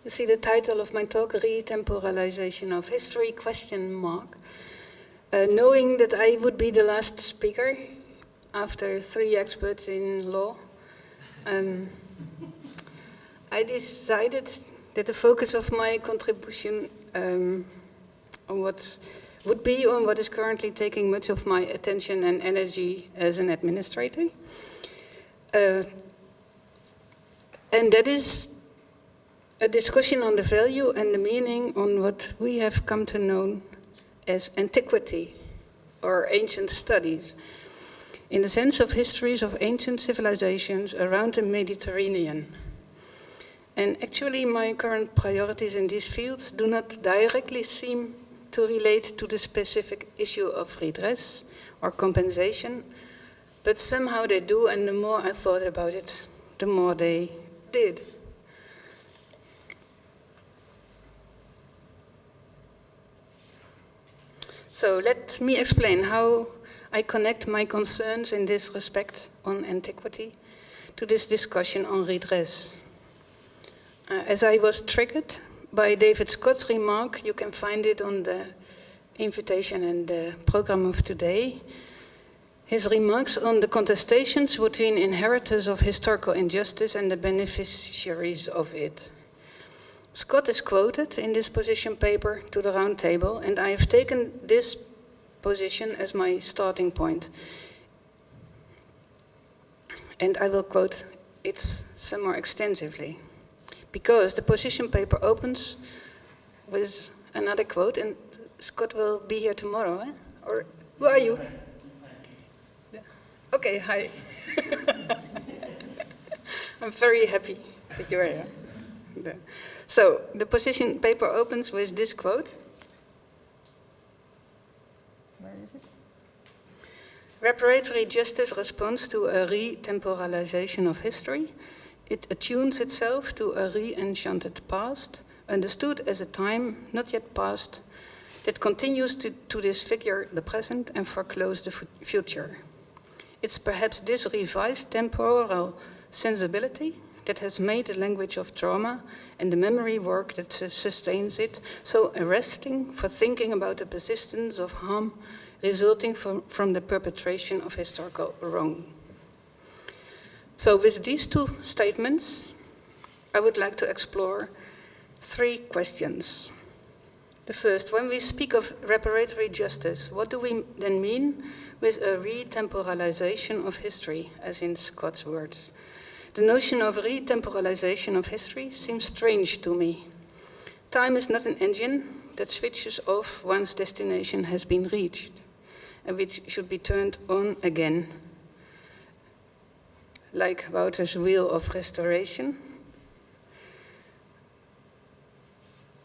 You see the title of my talk, Retemporalization of History, ? Knowing that I would be the last speaker after 3 experts in law, I decided that the focus of my contribution would be on what is currently taking much of my attention and energy as an administrator. And that is a discussion on the value and the meaning on what we have come to know as antiquity or ancient studies, in the sense of histories of ancient civilizations around the Mediterranean. And actually my current priorities in these fields do not directly seem to relate to the specific issue of redress or compensation, but somehow they do, and the more I thought about it, the more they did. So let me explain how I connect my concerns in this respect on antiquity to this discussion on redress. As I was triggered by David Scott's remark, you can find it on the invitation and the program of today, his remarks on the contestations between inheritors of historical injustice and the beneficiaries of it. Scott is quoted in this position paper to the round table, and I have taken this position as my starting point. And I will quote it some more extensively, because the position paper opens with another quote, and Scott will be here tomorrow, eh? Or who are you? Okay, hi. I'm very happy that you are here. So, the position paper opens with this quote. Where is it? Reparatory justice responds to a retemporalization of history. It attunes itself to a re-enchanted past, understood as a time not yet past, that continues to disfigure the present and foreclose the future. It's perhaps this revised temporal sensibility that has made the language of trauma and the memory work that sustains it so arresting for thinking about the persistence of harm resulting from the perpetration of historical wrong. So with these 2 statements, I would like to explore 3 questions. The first, when we speak of reparatory justice, what do we then mean with a retemporalization of history, as in Scott's words? The notion of retemporalization of history seems strange to me. Time is not an engine that switches off once destination has been reached, and which should be turned on again. Like Wouter's wheel of restoration.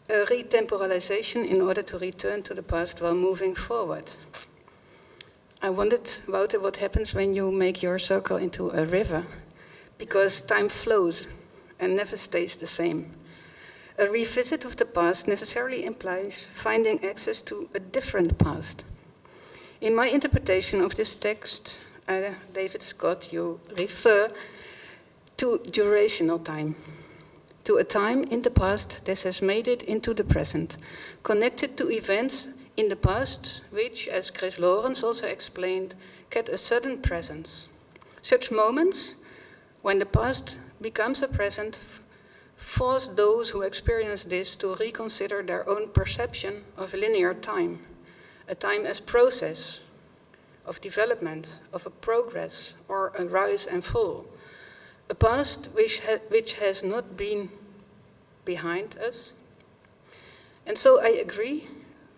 A retemporalization in order to return to the past while moving forward. I wondered, Wouter, what happens when you make your circle into a river? Because time flows and never stays the same. A revisit of the past necessarily implies finding access to a different past. In my interpretation of this text, David Scott, you refer to durational time, to a time in the past that has made it into the present, connected to events in the past which, as Chris Lawrence also explained, get a sudden presence. Such moments, when the past becomes a present, force those who experience this to reconsider their own perception of linear time, a time as process of development, of a progress, or a rise and fall, a past which has not been behind us. And so I agree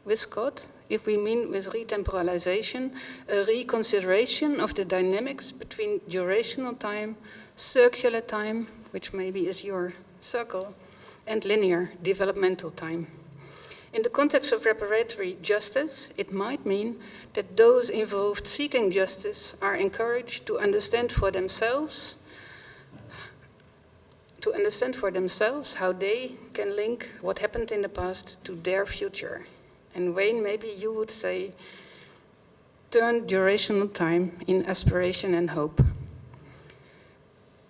with Scott, if we mean with retemporalization, a reconsideration of the dynamics between durational time, circular time, which maybe is your circle, and linear developmental time. In the context of reparatory justice, it might mean that those involved seeking justice are encouraged to understand for themselves how they can link what happened in the past to their future. And Wayne, maybe you would say, turn durational time in aspiration and hope.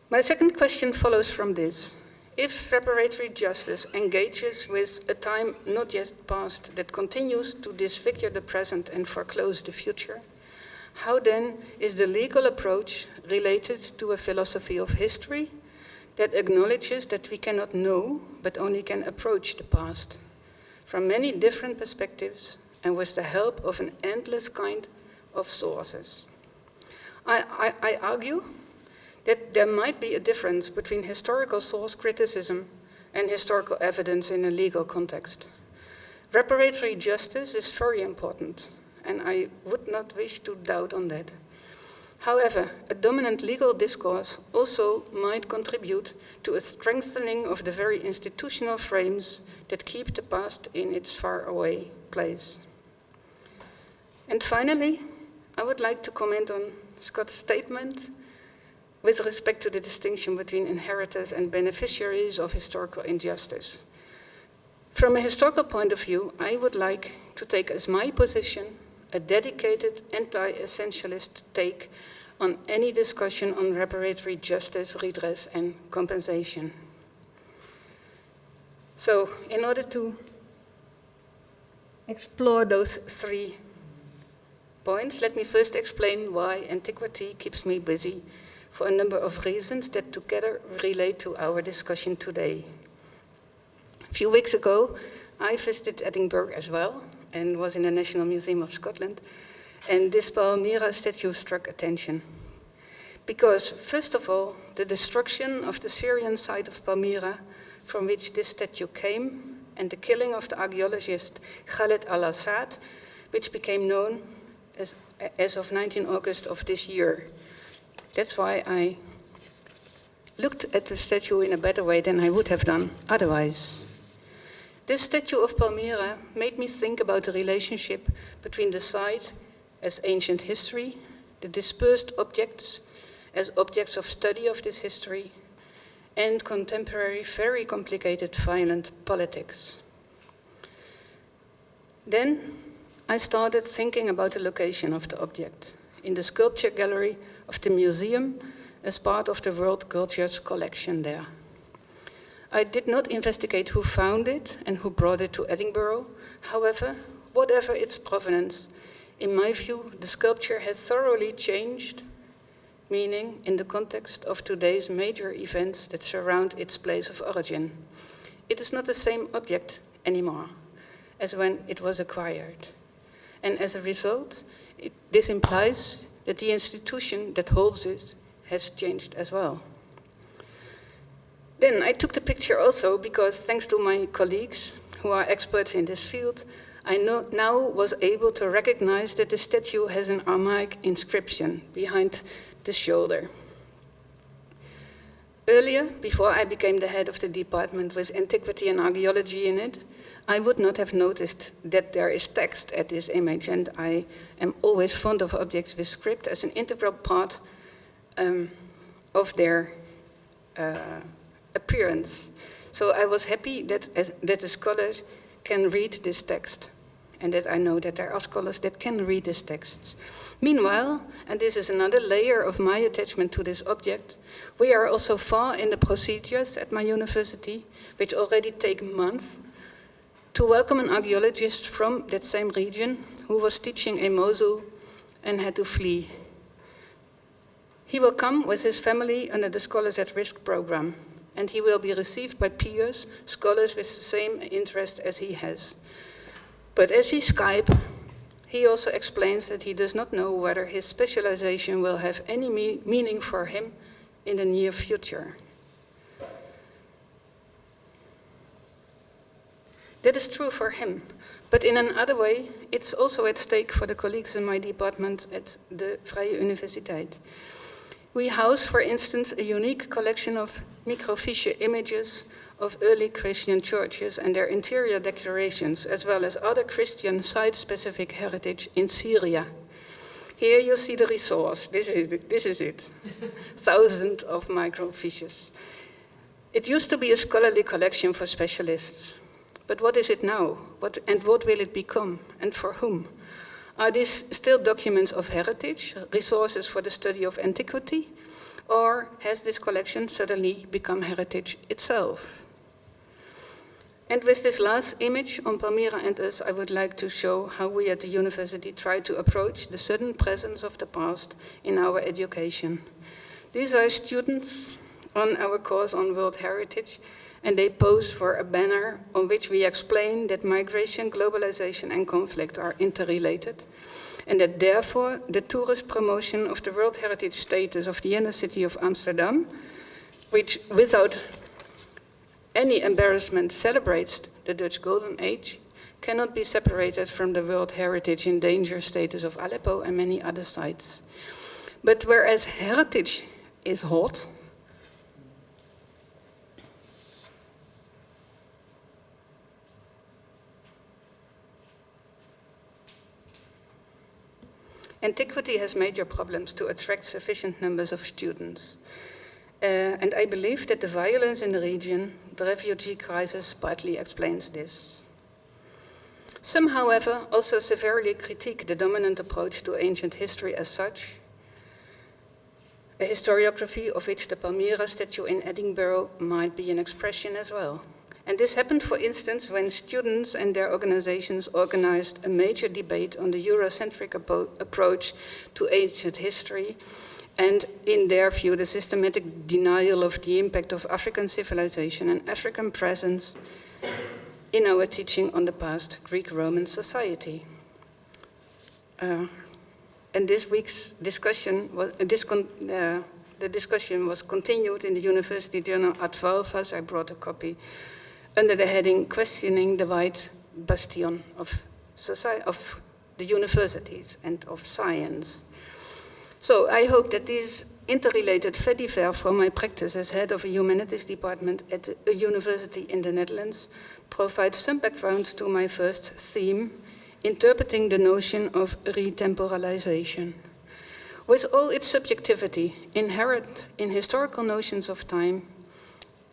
My second question follows from this. if reparatory justice engages with a time not yet past that continues to disfigure the present and foreclose the future, how then is the legal approach related to a philosophy of history that acknowledges that we cannot know, but only can approach the past from many different perspectives and with the help of an endless kind of sources? I argue that there might be a difference between historical source criticism and historical evidence in a legal context. Reparatory justice is very important, and I would not wish to doubt on that. However, a dominant legal discourse also might contribute to a strengthening of the very institutional frames that keep the past in its faraway place. And finally, I would like to comment on Scott's statement with respect to the distinction between inheritors and beneficiaries of historical injustice. From a historical point of view, I would like to take as my position a dedicated anti-essentialist take on any discussion on reparatory justice, redress, and compensation. So, in order to explore those 3 points, let me first explain why antiquity keeps me busy for a number of reasons that together relate to our discussion today. A few weeks ago, I visited Edinburgh as well and was in the National Museum of Scotland, and this Palmyra statue struck attention. Because, first of all, the destruction of the Syrian site of Palmyra, from which this statue came, and the killing of the archaeologist Khaled al-Assad, which became known as of 19 August of this year. That's why I looked at the statue in a better way than I would have done otherwise. This statue of Palmyra made me think about the relationship between the site as ancient history, the dispersed objects as objects of study of this history, and contemporary, very complicated, violent politics. Then I started thinking about the location of the object in the sculpture gallery of the museum as part of the World Cultures collection there. I did not investigate who found it and who brought it to Edinburgh. However, whatever its provenance, in my view, the sculpture has thoroughly changed meaning in the context of today's major events that surround its place of origin. It is not the same object anymore as when it was acquired. And as a result, this implies that the institution that holds it has changed as well. Then I took the picture also because, thanks to my colleagues who are experts in this field, I now was able to recognize that the statue has an Aramaic inscription behind the shoulder. Earlier, before I became the head of the department with antiquity and archaeology in it, I would not have noticed that there is text at this image, and I am always fond of objects with script as an integral part of their appearance. So I was happy that the scholars can read this text, and that I know that there are scholars that can read this text. Meanwhile, and this is another layer of my attachment to this object, we are also far in the procedures at my university, which already take months, to welcome an archaeologist from that same region who was teaching in Mosul and had to flee. He will come with his family under the Scholars at Risk program, and he will be received by peers, scholars with the same interest as he has. But as we Skype, he also explains that he does not know whether his specialization will have any meaning for him in the near future. That is true for him, but in another way, it's also at stake for the colleagues in my department at the Vrije Universiteit. We house, for instance, a unique collection of microfiche images of early Christian churches and their interior decorations, as well as other Christian site-specific heritage in Syria. Here you see the resource. This is it. Thousands of microfiches. It used to be a scholarly collection for specialists. But what is it now? What will it become? And for whom? Are these still documents of heritage, resources for the study of antiquity? Or has this collection suddenly become heritage itself? And with this last image on Palmyra and us, I would like to show how we at the university try to approach the sudden presence of the past in our education. These are students on our course on World Heritage, and they pose for a banner on which we explain that migration, globalization, and conflict are interrelated, and that therefore the tourist promotion of the World Heritage status of the inner city of Amsterdam, which without any embarrassment celebrates the Dutch Golden Age, cannot be separated from the World Heritage in Danger status of Aleppo and many other sites. But whereas heritage is hot, antiquity has major problems to attract sufficient numbers of students. And I believe that the violence in the region, the refugee crisis, partly explains this. Some, however, also severely critique the dominant approach to ancient history as such, a historiography of which the Palmyra statue in Edinburgh might be an expression as well. And this happened, for instance, when students and their organizations organized a major debate on the Eurocentric approach to ancient history, and in their view, the systematic denial of the impact of African civilization and African presence in our teaching on the past Greek-Roman society. And this week's discussion, the discussion was continued in the University Journal Ad Valvas. I brought a copy under the heading Questioning the White Bastion of the Universities and of Science. So I hope that these interrelated faits divers from my practice as head of a humanities department at a university in the Netherlands provide some background to my first theme, interpreting the notion of retemporalization. With all its subjectivity inherent in historical notions of time,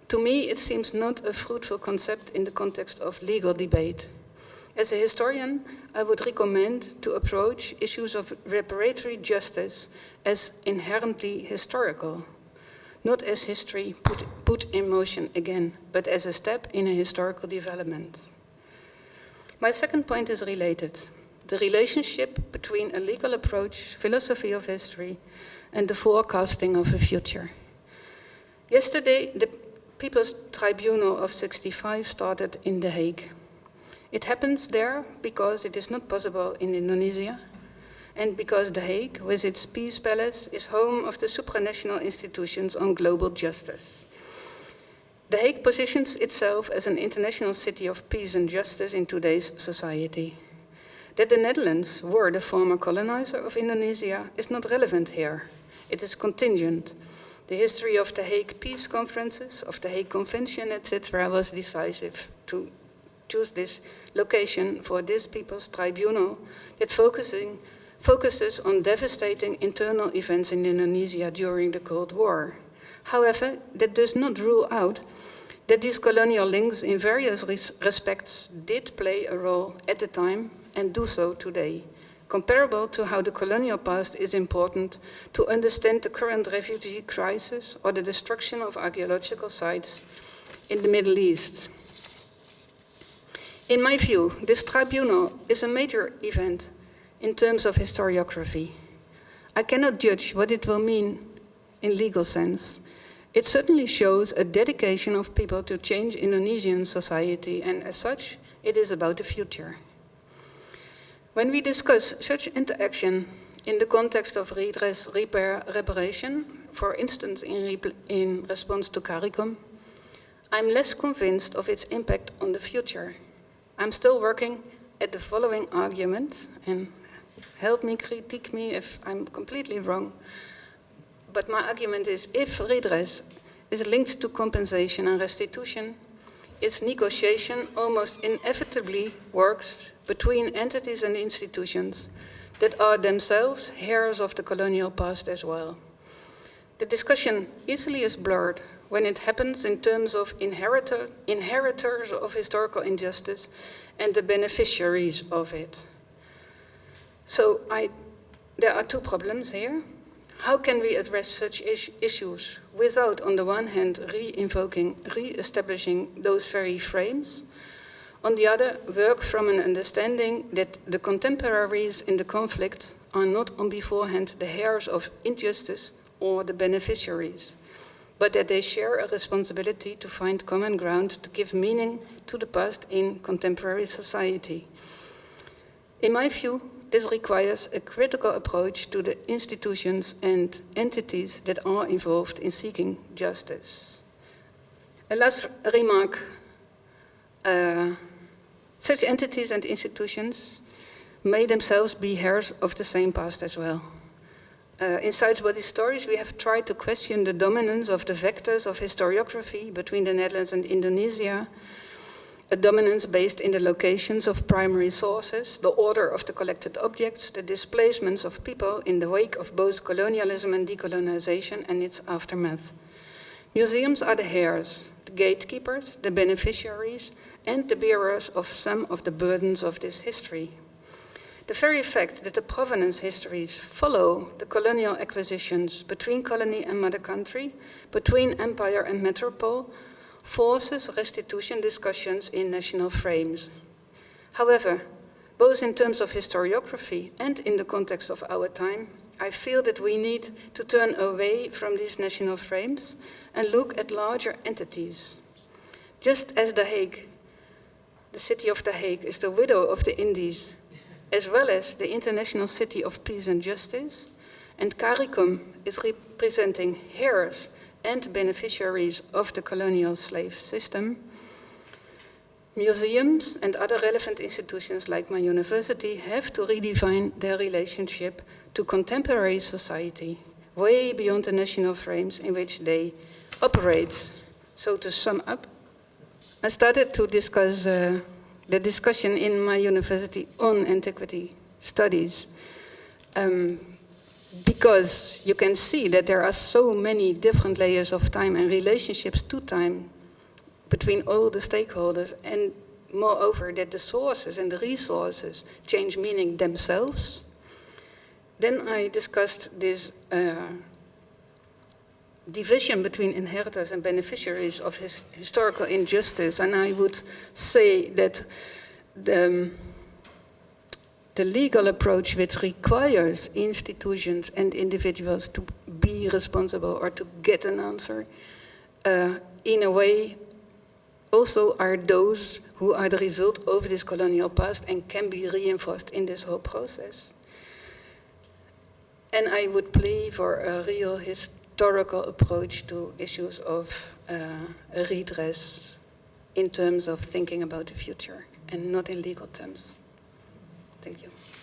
to me it seems not a fruitful concept in the context of legal debate. As a historian, I would recommend to approach issues of reparatory justice as inherently historical, not as history put in motion again, but as a step in a historical development. My second point is related: the relationship between a legal approach, philosophy of history, and the forecasting of a future. Yesterday, the People's Tribunal of '65 started in The Hague. It happens there because it is not possible in Indonesia, and because The Hague, with its Peace Palace, is home of the supranational institutions on global justice. The Hague positions itself as an international city of peace and justice in today's society. That the Netherlands were the former colonizer of Indonesia is not relevant here. It is contingent. The history of the Hague Peace Conferences, of the Hague Convention, etc., was decisive to choose this location for this People's Tribunal that focuses on devastating internal events in Indonesia during the Cold War. However, that does not rule out that these colonial links in various respects did play a role at the time and do so today, comparable to how the colonial past is important to understand the current refugee crisis or the destruction of archaeological sites in the Middle East. In my view, this tribunal is a major event in terms of historiography. I cannot judge what it will mean in legal sense. It certainly shows a dedication of people to change Indonesian society, and as such, it is about the future. When we discuss such interaction in the context of redress, repair, reparation, for instance in response to CARICOM, I'm less convinced of its impact on the future. I'm still working at the following argument, and help me, critique me if I'm completely wrong. But my argument is, if redress is linked to compensation and restitution, its negotiation almost inevitably works between entities and institutions that are themselves heirs of the colonial past as well. The discussion easily is blurred when it happens in terms of inheritors of historical injustice and the beneficiaries of it. So there are two problems here. How can we address such issues without, on the one hand, re-establishing those very frames? On the other, work from an understanding that the contemporaries in the conflict are not on beforehand the heirs of injustice or the beneficiaries, but that they share a responsibility to find common ground to give meaning to the past in contemporary society. In my view, this requires a critical approach to the institutions and entities that are involved in seeking justice. A last remark. Such entities and institutions may themselves be heirs of the same past as well. Inside Body Stories, we have tried to question the dominance of the vectors of historiography between the Netherlands and Indonesia, a dominance based in the locations of primary sources, the order of the collected objects, the displacements of people in the wake of both colonialism and decolonization and its aftermath. Museums are the heirs, the gatekeepers, the beneficiaries, and the bearers of some of the burdens of this history. The very fact that the provenance histories follow the colonial acquisitions between colony and mother country, between empire and metropole, forces restitution discussions in national frames. However, both in terms of historiography and in the context of our time, I feel that we need to turn away from these national frames and look at larger entities. Just as The Hague, the city of The Hague, is the widow of the Indies, as well as the International City of Peace and Justice, and CARICOM is representing heirs and beneficiaries of the colonial slave system, museums and other relevant institutions like my university have to redefine their relationship to contemporary society, way beyond the national frames in which they operate. So to sum up, I started to discuss the discussion in my university on antiquity studies because you can see that there are so many different layers of time and relationships to time between all the stakeholders, and moreover that the sources and the resources change meaning themselves. Then I discussed this division between inheritors and beneficiaries of historical injustice, and I would say that the legal approach which requires institutions and individuals to be responsible or to get an answer, in a way also are those who are the result of this colonial past and can be reinforced in this whole process. And I would plea for a real historical approach to issues of redress in terms of thinking about the future and not in legal terms. Thank you.